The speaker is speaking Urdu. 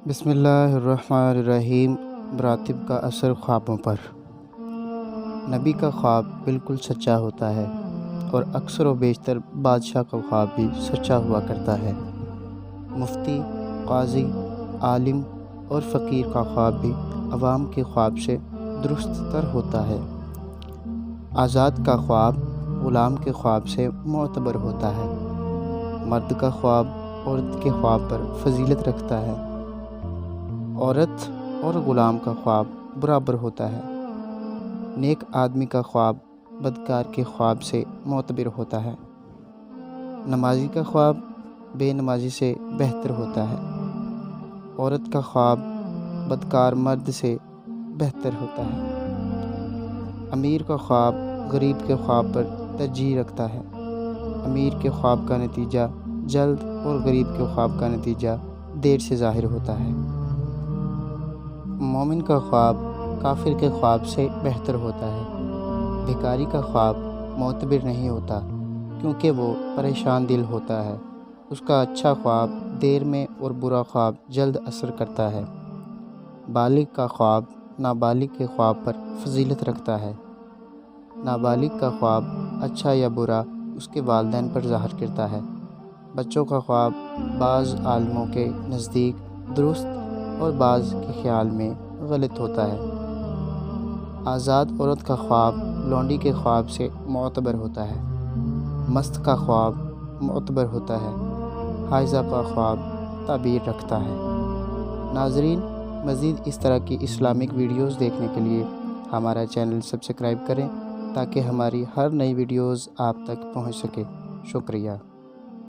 بسم اللہ الرحمن الرحیم۔ مراتب کا اثر خوابوں پر۔ نبی کا خواب بالکل سچا ہوتا ہے اور اکثر و بیشتر بادشاہ کا خواب بھی سچا ہوا کرتا ہے۔ مفتی، قاضی، عالم اور فقیر کا خواب بھی عوام کے خواب سے درست تر ہوتا ہے۔ آزاد کا خواب غلام کے خواب سے معتبر ہوتا ہے۔ مرد کا خواب عورت کے خواب پر فضیلت رکھتا ہے۔ عورت اور غلام کا خواب برابر ہوتا ہے۔ نیک آدمی کا خواب بدکار کے خواب سے معتبر ہوتا ہے۔ نمازی کا خواب بے نمازی سے بہتر ہوتا ہے۔ عورت کا خواب بدکار مرد سے بہتر ہوتا ہے۔ امیر کا خواب غریب کے خواب پر ترجیح رکھتا ہے۔ امیر کے خواب کا نتیجہ جلد اور غریب کے خواب کا نتیجہ دیر سے ظاہر ہوتا ہے۔ مومن کا خواب کافر کے خواب سے بہتر ہوتا ہے۔ بھکاری کا خواب معتبر نہیں ہوتا کیونکہ وہ پریشان دل ہوتا ہے۔ اس کا اچھا خواب دیر میں اور برا خواب جلد اثر کرتا ہے۔ بالغ کا خواب نابالغ کے خواب پر فضیلت رکھتا ہے۔ نابالغ کا خواب اچھا یا برا اس کے والدین پر ظاہر کرتا ہے۔ بچوں کا خواب بعض عالموں کے نزدیک درست اور بعض کے خیال میں غلط ہوتا ہے۔ آزاد عورت کا خواب لونڈی کے خواب سے معتبر ہوتا ہے۔ مست کا خواب معتبر ہوتا ہے۔ حائضہ کا خواب تعبیر رکھتا ہے۔ ناظرین، مزید اس طرح کی اسلامک ویڈیوز دیکھنے کے لیے ہمارا چینل سبسکرائب کریں تاکہ ہماری ہر نئی ویڈیوز آپ تک پہنچ سکے۔ شکریہ۔